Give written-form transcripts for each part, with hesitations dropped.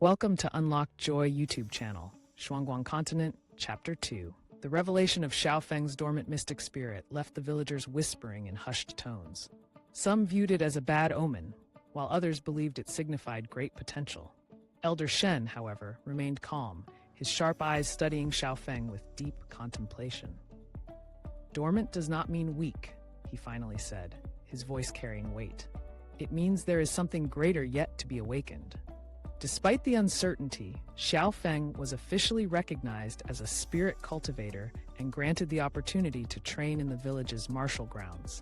Welcome to Unlocked Joy YouTube channel, Xuanguang Continent, Chapter 2. The revelation of Xiao Feng's dormant mystic spirit left the villagers whispering in hushed tones. Some viewed it as a bad omen, while others believed it signified great potential. Elder Shen, however, remained calm, his sharp eyes studying Xiao Feng with deep contemplation. "Dormant does not mean weak," he finally said, his voice carrying weight. "It means there is something greater yet to be awakened." Despite the uncertainty, Xiao Feng was officially recognized as a spirit cultivator and granted the opportunity to train in the village's martial grounds.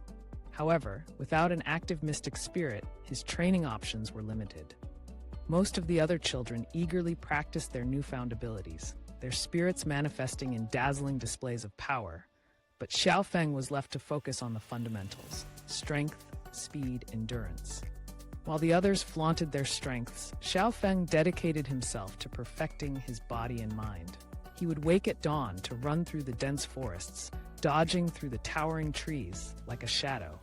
However, without an active mystic spirit, his training options were limited. Most of the other children eagerly practiced their newfound abilities, their spirits manifesting in dazzling displays of power. But Xiao Feng was left to focus on the fundamentals: strength, speed, endurance. While the others flaunted their strengths, Xiao Feng dedicated himself to perfecting his body and mind. He would wake at dawn to run through the dense forests, dodging through the towering trees like a shadow.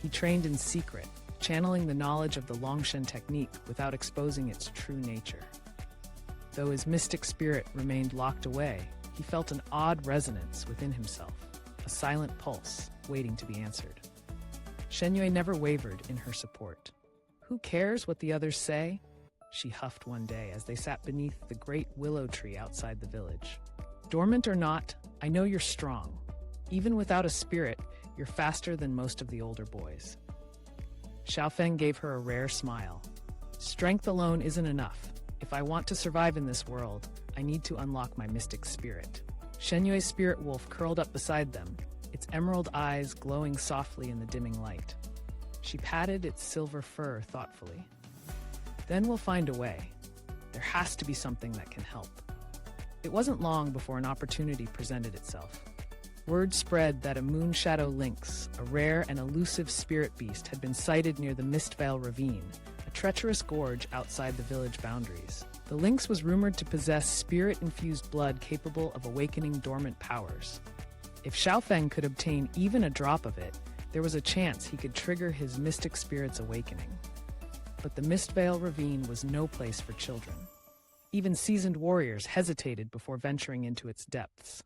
He trained in secret, channeling the knowledge of the Longshen technique without exposing its true nature. Though his mystic spirit remained locked away, he felt an odd resonance within himself, a silent pulse waiting to be answered. Shen Yue never wavered in her support. "Who cares what the others say?" she huffed one day as they sat beneath the great willow tree outside the village. "Dormant or not, I know you're strong. Even without a spirit, you're faster than most of the older boys." Xiao Feng gave her a rare smile. "Strength alone isn't enough. If I want to survive in this world, I need to unlock my mystic spirit." Shen Yue's spirit wolf curled up beside them, its emerald eyes glowing softly in the dimming light. She patted its silver fur thoughtfully. "Then we'll find a way. There has to be something that can help." It wasn't long before an opportunity presented itself. Word spread that a moon shadow lynx, a rare and elusive spirit beast, had been sighted near the Mistvale Ravine, a treacherous gorge outside the village boundaries. The lynx was rumored to possess spirit-infused blood capable of awakening dormant powers. If Xiao Feng could obtain even a drop of it, there was a chance he could trigger his mystic spirit's awakening. But the Mistvale Ravine was no place for children. Even seasoned warriors hesitated before venturing into its depths.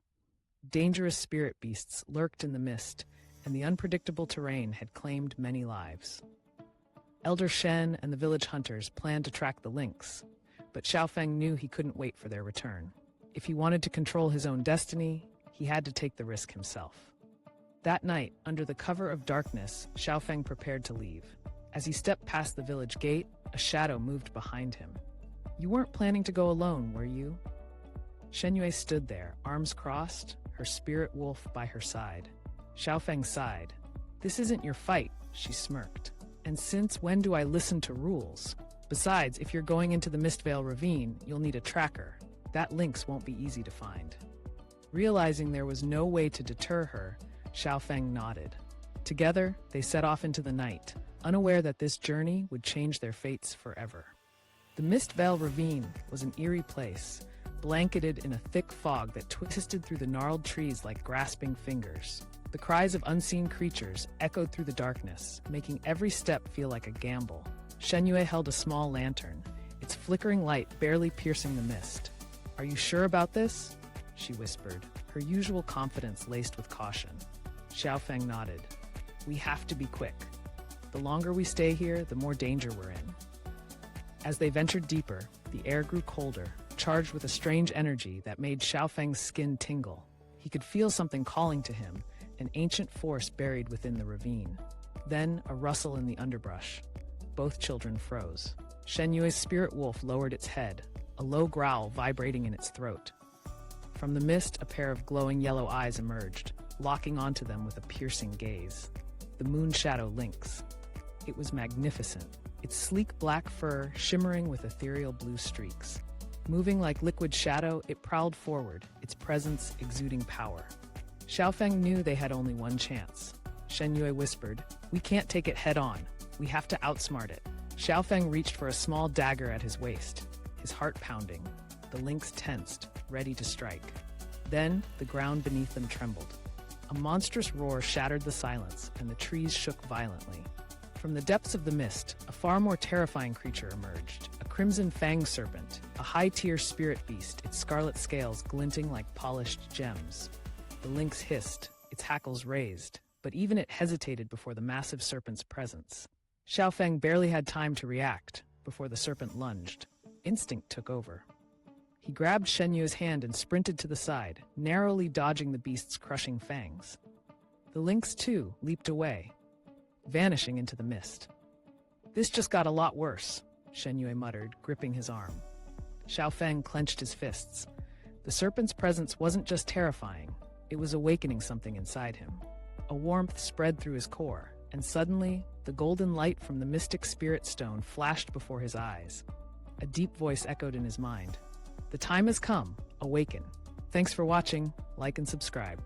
Dangerous spirit beasts lurked in the mist, and the unpredictable terrain had claimed many lives. Elder Shen and the village hunters planned to track the lynx, but Xiao Feng knew he couldn't wait for their return. If he wanted to control his own destiny, he had to take the risk himself. That night, under the cover of darkness, Xiao Feng prepared to leave. As he stepped past the village gate, a shadow moved behind him. "You weren't planning to go alone, were you?" Shen Yue stood there, arms crossed, her spirit wolf by her side. Xiao Feng sighed. "This isn't your fight," she smirked. "And since when do I listen to rules? Besides, if you're going into the Mistvale Ravine, you'll need a tracker. That lynx won't be easy to find." Realizing there was no way to deter her, Xiao Feng nodded. Together, they set off into the night, unaware that this journey would change their fates forever. The Mistvale Ravine was an eerie place, blanketed in a thick fog that twisted through the gnarled trees like grasping fingers. The cries of unseen creatures echoed through the darkness, making every step feel like a gamble. Shen Yue held a small lantern, its flickering light barely piercing the mist. "Are you sure about this?" she whispered, her usual confidence laced with caution. Xiao Feng nodded. "We have to be quick. The longer we stay here, the more danger we're in." As they ventured deeper, the air grew colder, charged with a strange energy that made Xiao Feng's skin tingle. He could feel something calling to him, an ancient force buried within the ravine. Then a rustle in the underbrush. Both children froze. Shen Yue's spirit wolf lowered its head, a low growl vibrating in its throat. From the mist, a pair of glowing yellow eyes emerged, locking onto them with a piercing gaze. The moon shadow lynx. It was magnificent, its sleek black fur shimmering with ethereal blue streaks. Moving like liquid shadow, it prowled forward, its presence exuding power. Xiao Feng knew they had only one chance. Shen Yue whispered, "We can't take it head on. We have to outsmart it." Xiao Feng reached for a small dagger at his waist, his heart pounding. The lynx tensed, ready to strike. Then the ground beneath them trembled. A monstrous roar shattered the silence, and the trees shook violently. From the depths of the mist, a far more terrifying creature emerged, a crimson fang serpent, a high-tier spirit beast, its scarlet scales glinting like polished gems. The lynx hissed, its hackles raised, but even it hesitated before the massive serpent's presence. Xiao Feng barely had time to react before the serpent lunged. Instinct took over. He grabbed Shen Yue's hand and sprinted to the side, narrowly dodging the beast's crushing fangs. The lynx, too, leaped away, vanishing into the mist. "This just got a lot worse," Shen Yue muttered, gripping his arm. Xiao Feng clenched his fists. The serpent's presence wasn't just terrifying, it was awakening something inside him. A warmth spread through his core, and suddenly, the golden light from the mystic spirit stone flashed before his eyes. A deep voice echoed in his mind. "The time has come. Awaken." Thanks for watching. Like and subscribe.